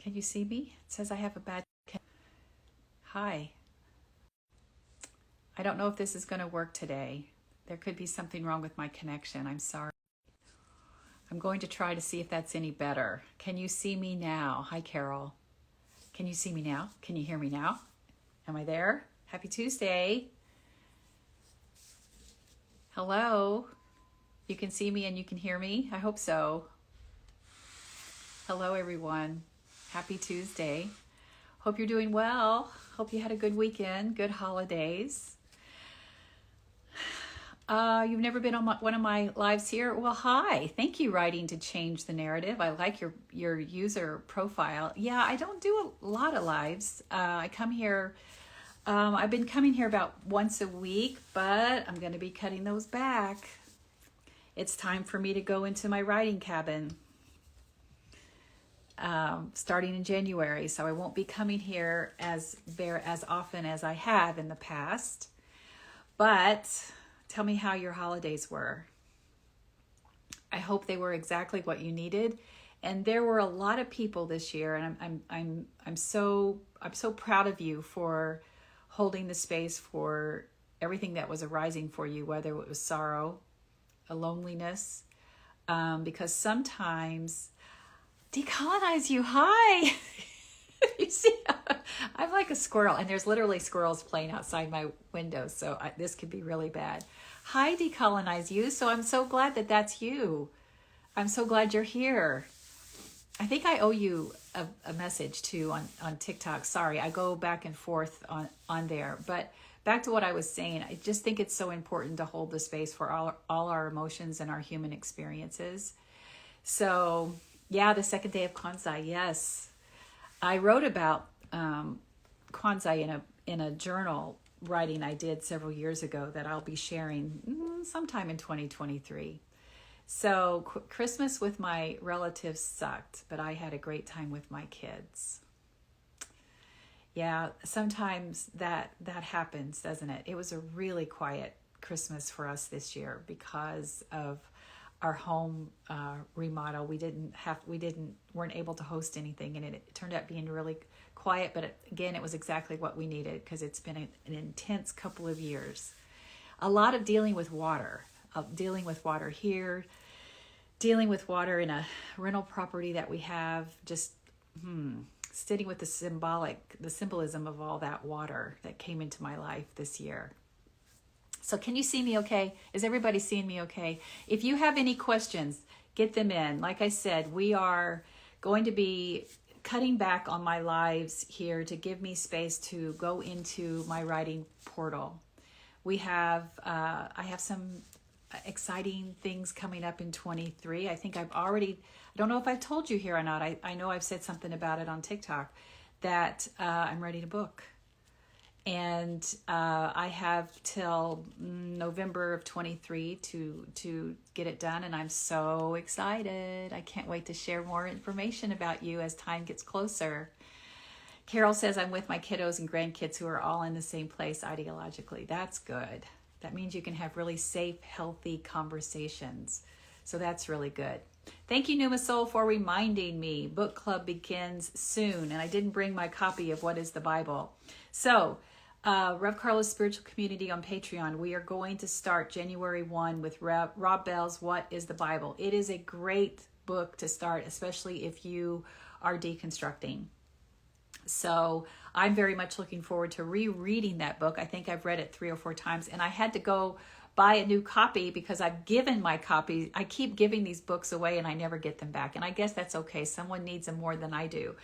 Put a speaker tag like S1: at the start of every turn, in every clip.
S1: Can you see me? It says I have a bad... Hi. I don't know if this is going to work today. There could be something wrong with my connection. I'm sorry. I'm going to try to see if that's any better. Can you see me now? Hi, Carol. Can you see me now? Can you hear me now? Am I there? Happy Tuesday. Hello. You can see me and you can hear me? I hope so. Hello, everyone. Happy Tuesday. Hope you're doing well. Hope you had a good weekend, good holidays. You've never been on one of my lives here? Well, hi. Thank you, Writing to Change the Narrative. I like your user profile. Yeah, I don't do a lot of lives. I come here, I've been coming here about once a week, but I'm going to be cutting those back. It's time for me to go into my writing cabin starting in January. So I won't be coming here as often as I have in the past. But tell me how your holidays were. I hope they were exactly what you needed. And there were a lot of people this year, and I'm so proud of you for holding the space for everything that was arising for you, whether it was sorrow, a loneliness, because sometimes decolonize you. Hi. You see, I'm like a squirrel, and there's literally squirrels playing outside my window, so this could be really bad. Hi, decolonize you. So I'm so glad that that's you. I'm so glad you're here. I think I owe you a message too on TikTok. Sorry, I go back and forth on there. But back to what I was saying, I just think it's so important to hold the space for all our emotions and our human experiences. So yeah, the second day of Kwanzaa, yes. I wrote about Kwanzaa in a journal writing I did several years ago that I'll be sharing sometime in 2023. So Christmas with my relatives sucked, but I had a great time with my kids. Yeah, sometimes that happens, doesn't it? It was a really quiet Christmas for us this year because of our home remodel. Weren't able to host anything, and it turned out being really quiet. But again, it was exactly what we needed because it's been an intense couple of years. A lot of dealing with water here, dealing with water in a rental property that we have. Just sitting with the symbolism of all that water that came into my life this year. So can you see me okay? Is everybody seeing me okay? If you have any questions, get them in. Like I said, we are going to be cutting back on my lives here to give me space to go into my writing portal. I have some exciting things coming up in 23. I think I don't know if I've told you here or not. I know I've said something about it on TikTok that I'm ready to book. And I have till November of 23 to get it done, and I'm so excited. I can't wait to share more information about you as time gets closer. Carol says, I'm with my kiddos and grandkids who are all in the same place ideologically. That's good. That means you can have really safe, healthy conversations. So that's really good. Thank you, Numa Soul, for reminding me. Book club begins soon, and I didn't bring my copy of What is the Bible. So, Rev Karla's Spiritual Community on Patreon, we are going to start January 1 with Rob Bell's What is the Bible. It is a great book to start, especially if you are deconstructing. So I'm very much looking forward to rereading that book. I think I've read it 3 or 4 times, and I had to go buy a new copy because I've given my copy. I keep giving these books away and I never get them back. And I guess that's okay. Someone needs them more than I do.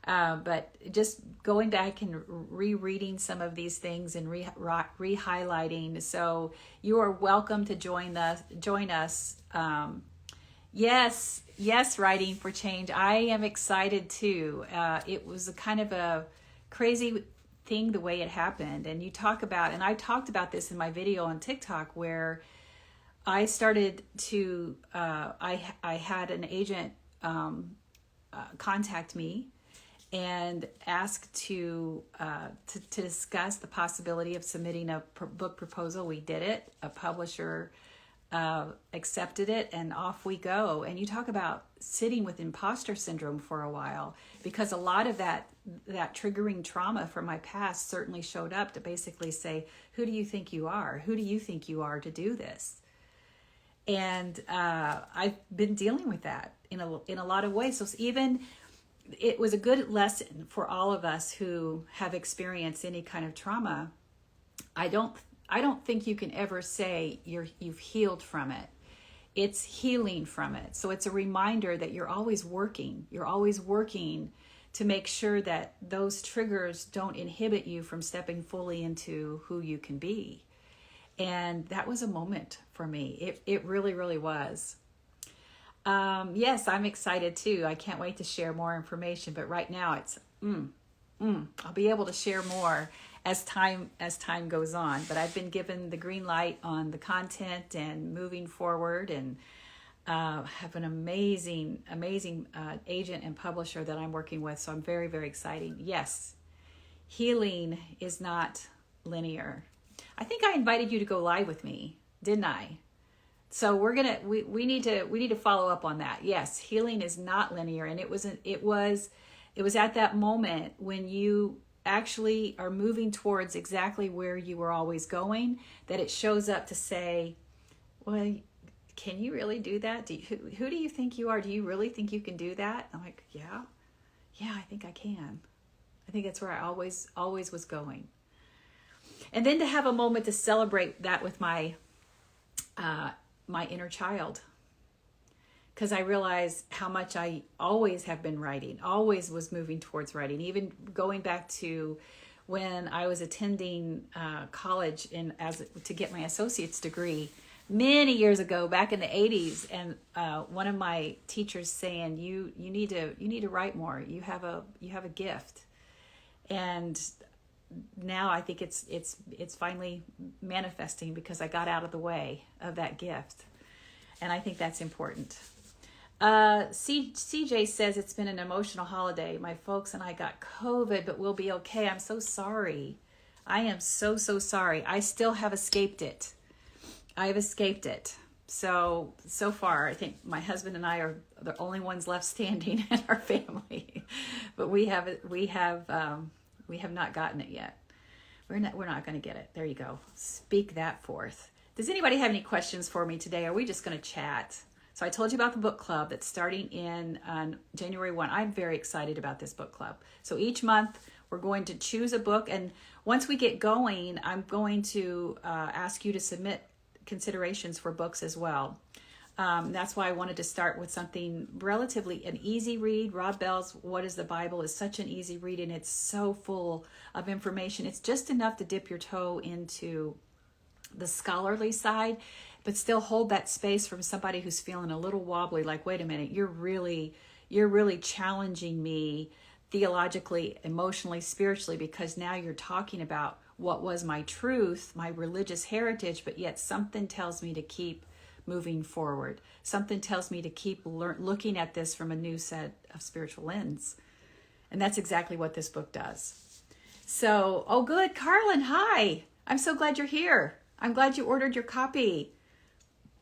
S1: But just going back and rereading some of these things and re-highlighting. So you are welcome to join us. Yes, Writing for Change. I am excited too. It was a kind of a crazy thing the way it happened. And I talked about this in my video on TikTok where I started to, I had an agent contact me and asked to discuss the possibility of submitting a book proposal. We did it. A publisher accepted it, and off we go. And you talk about sitting with imposter syndrome for a while, because a lot of that triggering trauma from my past certainly showed up to basically say, who do you think you are? Who do you think you are to do this? And I've been dealing with that in a lot of ways. So even it was a good lesson for all of us who have experienced any kind of trauma. I don't think you can ever say you've healed from it. It's healing from it. So it's a reminder that you're always working. You're always working to make sure that those triggers don't inhibit you from stepping fully into who you can be. And that was a moment for me. It really, really was. Yes, I'm excited too. I can't wait to share more information. But right now it's, I'll be able to share more as time goes on. But I've been given the green light on the content and moving forward, and have an amazing agent and publisher that I'm working with. So I'm very, very excited. Yes, healing is not linear. I think I invited you to go live with me, didn't I? So we need to follow up on that. Yes, healing is not linear, and it was at that moment when you actually are moving towards exactly where you were always going that it shows up to say, well, can you really do that? Who do you think you are? Do you really think you can do that? I'm like, yeah, I think I can. I think that's where I always was going. And then to have a moment to celebrate that with my inner child, because I realized how much I always have been writing, always was moving towards writing, even going back to when I was attending college to get my associate's degree many years ago, back in the 80s, and one of my teachers saying, "You need to write more. You have a gift," and now I think it's finally manifesting because I got out of the way of that gift, and I think that's important. CJ says it's been an emotional holiday. My folks and I got COVID, but we'll be okay. I'm so sorry. I am so sorry. I still have escaped it. I've escaped it. So far, I think my husband and I are the only ones left standing in our family, but we have not gotten it yet. We're not going to get it. There you go. Speak that forth. Does anybody have any questions for me today? Are we just going to chat? So I told you about the book club that's starting on January 1. I'm very excited about this book club. So each month we're going to choose a book, and once we get going, I'm going to ask you to submit considerations for books as well. That's why I wanted to start with something relatively an easy read. Rob Bell's What is the Bible is such an easy read, and it's so full of information. It's just enough to dip your toe into the scholarly side, but still hold that space from somebody who's feeling a little wobbly, like, wait a minute, you're really challenging me theologically, emotionally, spiritually, because now you're talking about what was my truth, my religious heritage, but yet something tells me to keep moving forward. Something tells me to keep looking at this from a new set of spiritual lens. And that's exactly what this book does. So, oh good, Carlin, hi. I'm so glad you're here. I'm glad you ordered your copy.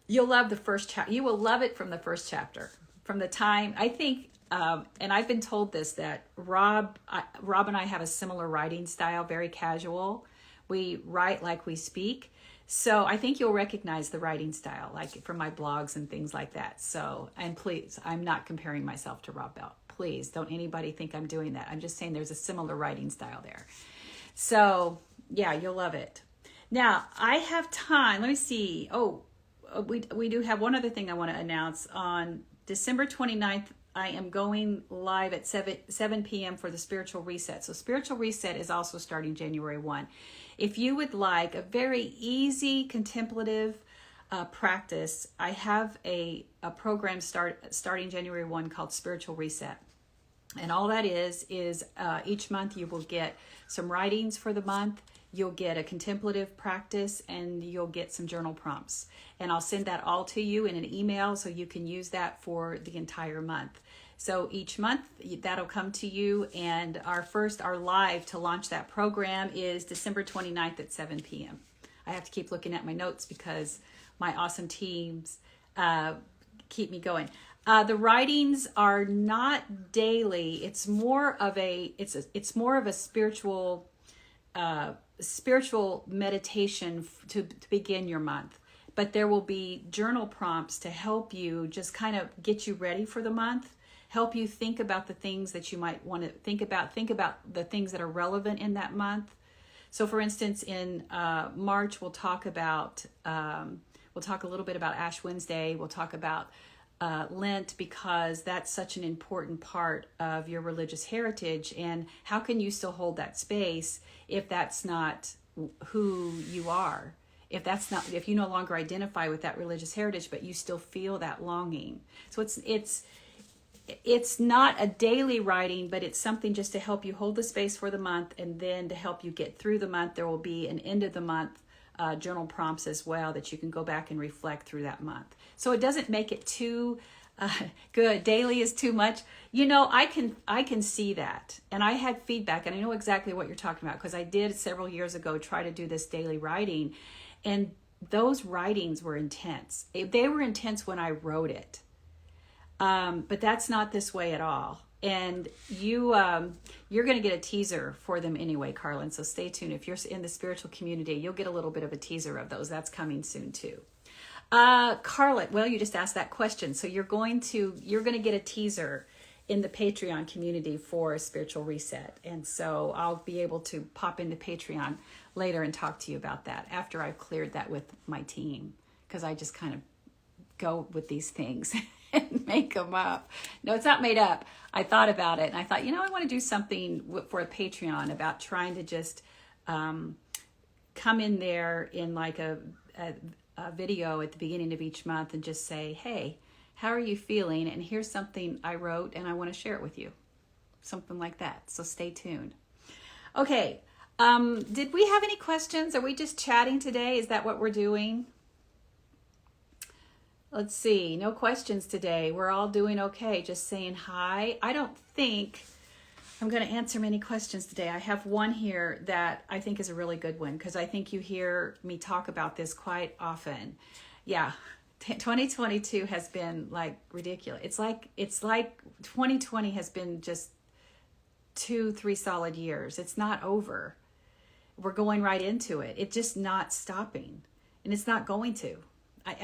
S1: You'll love the first chapter. You will love it from the first chapter. From the time, I think, and I've been told this, that Rob and I have a similar writing style, very casual. We write like we speak. So I think you'll recognize the writing style, like from my blogs and things like that. So, and please, I'm not comparing myself to Rob Bell. Please, don't anybody think I'm doing that. I'm just saying there's a similar writing style there. So, yeah, you'll love it. Now, I have time. Let me see. Oh, we do have one other thing I want to announce. On December 29th, I am going live at 7 p.m. for the Spiritual Reset. So Spiritual Reset is also starting January 1. If you would like a very easy contemplative practice, I have a program starting January 1 called Spiritual Reset. And all that is each month you will get some writings for the month, you'll get a contemplative practice, and you'll get some journal prompts. And I'll send that all to you in an email so you can use that for the entire month. So each month that'll come to you, and our live to launch that program is December 29th at 7 p.m. I have to keep looking at my notes because my awesome teams keep me going. The writings are not daily. It's more of a spiritual meditation to begin your month. But there will be journal prompts to help you just kind of get you ready for the month, help you think about the things that you might want to think about the things that are relevant in that month. So for instance, in March, we'll talk a little bit about Ash Wednesday. We'll talk about Lent, because that's such an important part of your religious heritage. And how can you still hold that space if that's not who you are? If you no longer identify with that religious heritage, but you still feel that longing. So it's not a daily writing, but it's something just to help you hold the space for the month, and then to help you get through the month. There will be an end of the month journal prompts as well that you can go back and reflect through that month. So it doesn't make it too good. Daily is too much. I can see that. And I had feedback, and I know exactly what you're talking about, because I did several years ago try to do this daily writing. And those writings were intense. They were intense when I wrote it. But that's not this way at all. And you're going to get a teaser for them anyway, Karla. So stay tuned. If you're in the spiritual community, you'll get a little bit of a teaser of those. That's coming soon too. Karla, well, you just asked that question. So you're going to get a teaser in the Patreon community for a spiritual reset. And so I'll be able to pop into Patreon later and talk to you about that after I've cleared that with my team, because I just kind of go with these things and make them up. No, it's not made up. I thought about it, and I thought, I want to do something for a Patreon about trying to just come in there in like a video at the beginning of each month and just say, hey, how are you feeling? And here's something I wrote and I want to share it with you. Something like that. So stay tuned. Okay. Did we have any questions? Are we just chatting today? Is that what we're doing? Let's see. No questions today. We're all doing okay. Just saying hi. I don't think I'm going to answer many questions today. I have one here that I think is a really good one, because I think you hear me talk about this quite often. Yeah. 2022 has been like ridiculous. It's like 2020 has been just 2-3 solid years. It's not over. We're going right into it. It's just not stopping, and it's not going to. I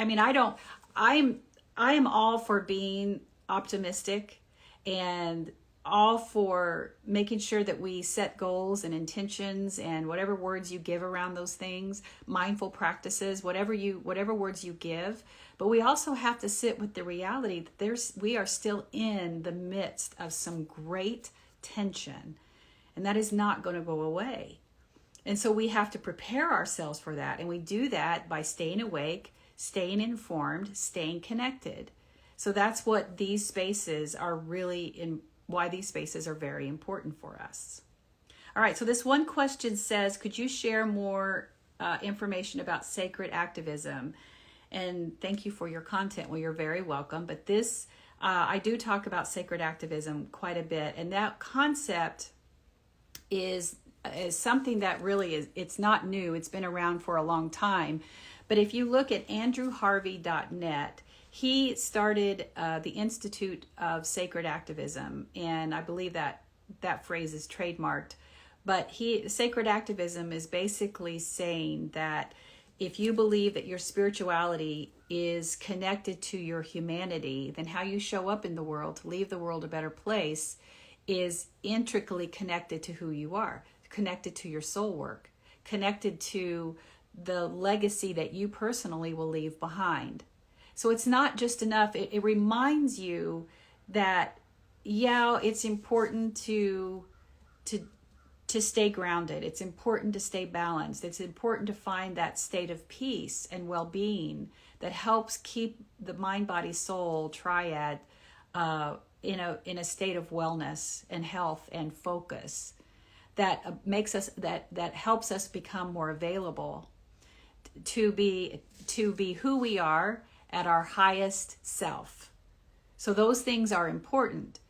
S1: am all for being optimistic, and all for making sure that we set goals and intentions and whatever words you give around those things, mindful practices, whatever words you give. But we also have to sit with the reality that we are still in the midst of some great tension, and that is not going to go away. And so we have to prepare ourselves for that. And we do that by staying awake, staying informed, staying connected. So that's what these spaces are why these spaces are very important for us. All right, so this one question says, could you share more information about sacred activism? And thank you for your content. Well, you're very welcome. But this, I do talk about sacred activism quite a bit. And that concept is something that really it's not new. It's been around for a long time. But if you look at andrewharvey.net, he started the Institute of Sacred Activism, and I believe that phrase is trademarked. But sacred activism is basically saying that if you believe that your spirituality is connected to your humanity, then how you show up in the world to leave the world a better place is intricately connected to who you are, connected to your soul work, connected to the legacy that you personally will leave behind. So it's not just enough. It reminds you that, yeah, it's important to stay grounded. It's important to stay balanced. It's important to find that state of peace and well-being that helps keep the mind, body, soul triad in a state of wellness and health and focus that makes us that helps us become more available to be who we are at our highest self. So those things are important,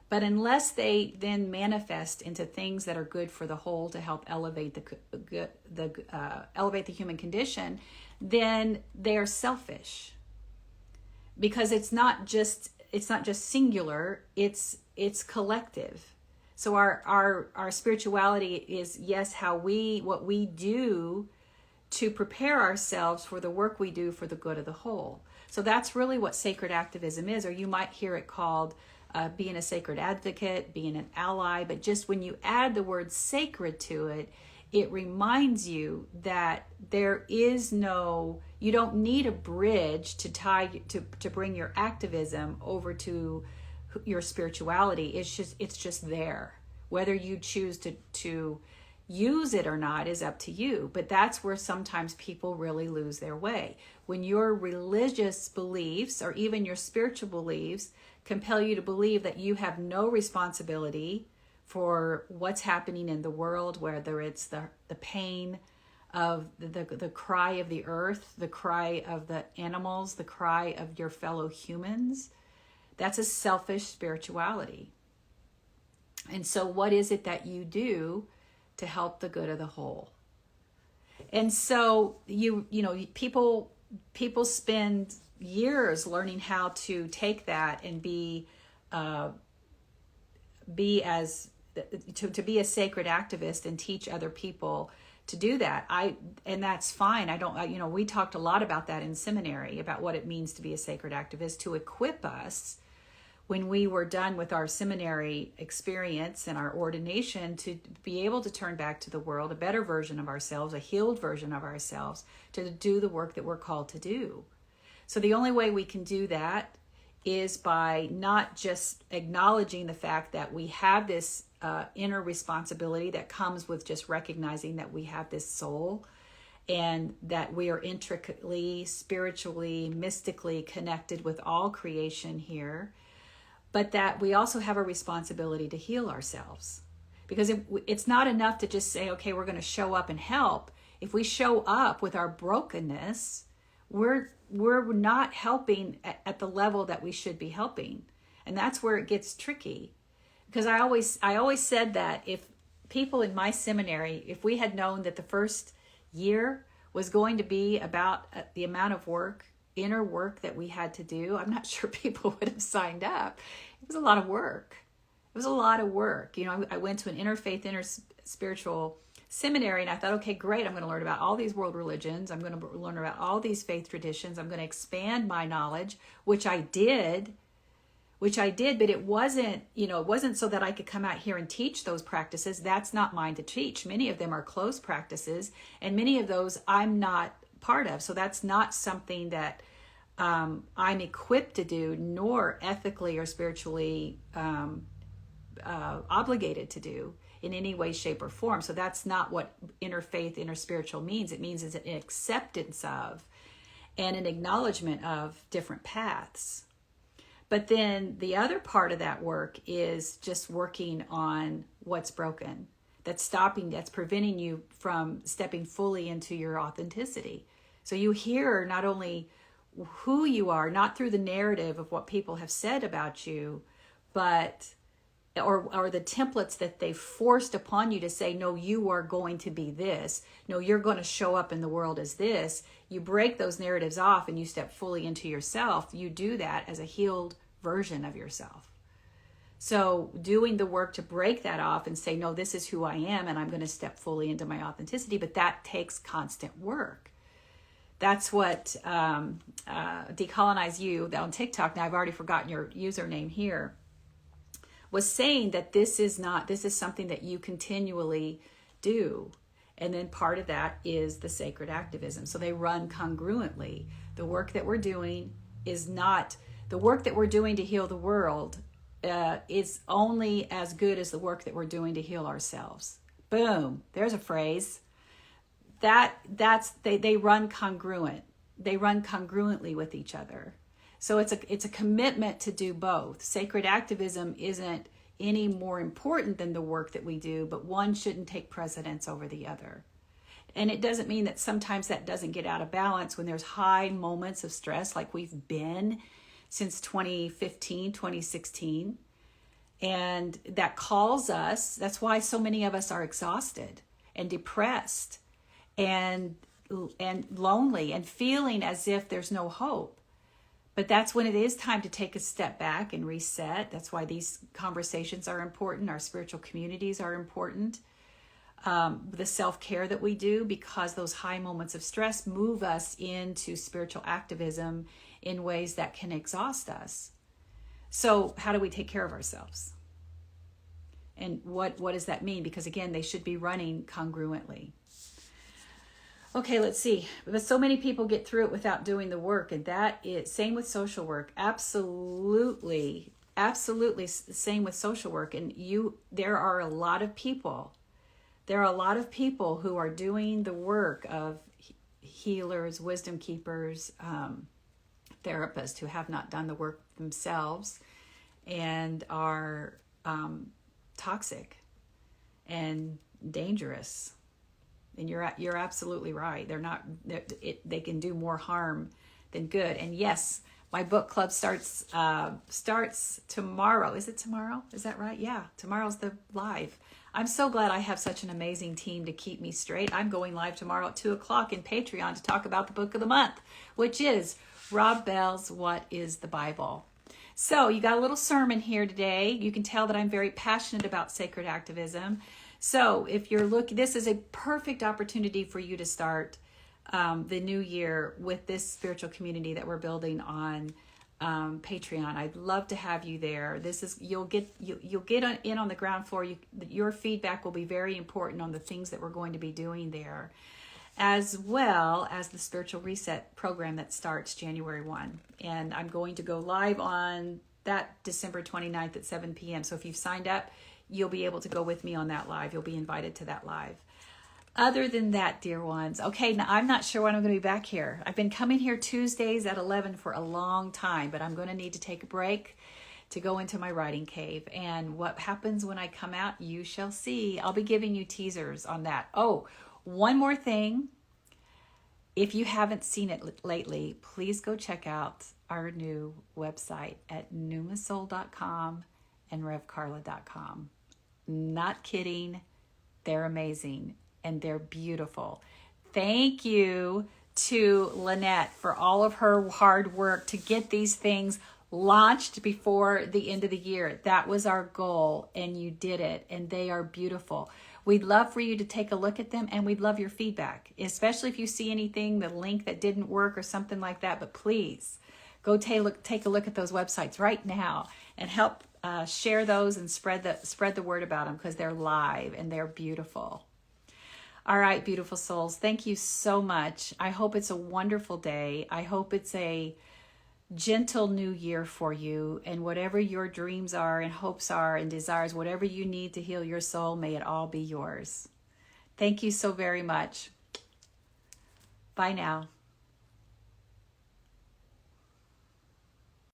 S1: but unless they then manifest into things that are good for the whole to help elevate elevate the human condition, then they are selfish, because it's not just singular, it's collective. So our spirituality is, yes, what we do to prepare ourselves for the work we do for the good of the whole. So that's really what sacred activism is, or you might hear it called being a sacred advocate, being an ally. But just when you add the word sacred to it, it reminds you that you don't need a bridge to bring your activism over to your spirituality. It's just there. Whether you choose to use it or not is up to you. But that's where sometimes people really lose their way. When your religious beliefs or even your spiritual beliefs compel you to believe that you have no responsibility for what's happening in the world, whether it's the pain of the cry of the earth, the cry of the animals, the cry of your fellow humans, that's a selfish spirituality. And so what is it that you do to help the good of the whole? And so people spend years learning how to take that and be a sacred activist and teach other people to do that. And that's fine. We talked a lot about that in seminary, about what it means to be a sacred activist, to equip us when we were done with our seminary experience and our ordination, to be able to turn back to the world, a better version of ourselves, a healed version of ourselves, to do the work that we're called to do. So the only way we can do that is by not just acknowledging the fact that we have this inner responsibility that comes with just recognizing that we have this soul and that we are intricately, spiritually, mystically connected with all creation here, but that we also have a responsibility to heal ourselves. Because it's not enough to just say, okay, we're going to show up and help. If we show up with our brokenness, we're not helping at the level that we should be helping. And that's where it gets tricky. Because I always said that if people in my seminary, if we had known that the first year was going to be about the amount of work, inner work that we had to do, I'm not sure people would have signed up. It was a lot of work. I went to an interfaith, spiritual seminary, and I thought, okay, great, I'm going to learn about all these world religions. I'm going to learn about all these faith traditions. I'm going to expand my knowledge, which I did, but it wasn't so that I could come out here and teach those practices. That's not mine to teach. Many of them are closed practices, and many of those I'm not part of. So that's not something that I'm equipped to do, nor ethically or spiritually obligated to do in any way, shape, or form. So that's not what interfaith, interspiritual means. It means it's an acceptance of and an acknowledgement of different paths. But then the other part of that work is just working on what's broken, that's preventing you from stepping fully into your authenticity. So you hear not only who you are, not through the narrative of what people have said about you, but or the templates that they forced upon you to say, no, you are going to be this. No, you're going to show up in the world as this. You break those narratives off and you step fully into yourself. You do that as a healed version of yourself. So doing the work to break that off and say, no, this is who I am, and I'm going to step fully into my authenticity, but that takes constant work. That's what Decolonize You on TikTok, now I've already forgotten your username here, was saying that this is something that you continually do. And then part of that is the sacred activism. So they run congruently. The work that we're doing is not, the work that we're doing to heal the world is only as good as the work that we're doing to heal ourselves. Boom, there's a phrase. They run congruent. They run congruently with each other. So it's a commitment to do both. Sacred activism isn't any more important than the work that we do, but one shouldn't take precedence over the other. And it doesn't mean that sometimes that doesn't get out of balance when there's high moments of stress like we've been since 2015, 2016. And that calls us, that's why so many of us are exhausted and depressed and lonely and feeling as if there's no hope. But that's when it is time to take a step back and reset. That's why these conversations are important. Our spiritual communities are important. The self-care that we do, because those high moments of stress move us into spiritual activism in ways that can exhaust us. So how do we take care of ourselves? And what does that mean? Because again, they should be running congruently. Okay, let's see. But so many people get through it without doing the work, and that is same with social work. Absolutely same with social work. And there are a lot of people who are doing the work of healers, wisdom keepers, therapists who have not done the work themselves and are toxic and dangerous. And you're absolutely right. They can do more harm than good. And yes, my book club starts tomorrow. Is it tomorrow? Is that right? Yeah, tomorrow's the live. I'm so glad I have such an amazing team to keep me straight. I'm going live tomorrow at 2:00 in Patreon to talk about the book of the month, which is Rob Bell's What is the Bible? So you got a little sermon here today. You can tell that I'm very passionate about sacred activism. So if you're this is a perfect opportunity for you to start the new year with this spiritual community that we're building on Patreon. I'd love to have you there. You'll get in on the ground floor. Your feedback will be very important on the things that we're going to be doing there, as well as the spiritual reset program that starts January 1. And I'm going to go live on that December 29th at 7 p.m. So if you've signed up, you'll be able to go with me on that live. You'll be invited to that live. Other than that, dear ones, okay, now I'm not sure when I'm going to be back here. I've been coming here Tuesdays at 11 for a long time, but I'm going to need to take a break to go into my writing cave. And what happens when I come out, you shall see. I'll be giving you teasers on that. Oh, one more thing. If you haven't seen it lately, please go check out our new website at numasoul.com and revkarla.com. Not kidding. They're amazing and they're beautiful. Thank you to Lynette for all of her hard work to get these things launched before the end of the year. That was our goal, and you did it, and they are beautiful. We'd love for you to take a look at them, and we'd love your feedback, especially if you see anything, the link that didn't work or something like that. But please go take a look at those websites right now and help share those and spread the word about them, because they're live and they're beautiful. All right, beautiful souls, thank you so much. I hope it's a wonderful day. I hope it's a gentle new year for you, and whatever your dreams are and hopes are and desires, whatever you need to heal your soul, may it all be yours. Thank you so very much. Bye now.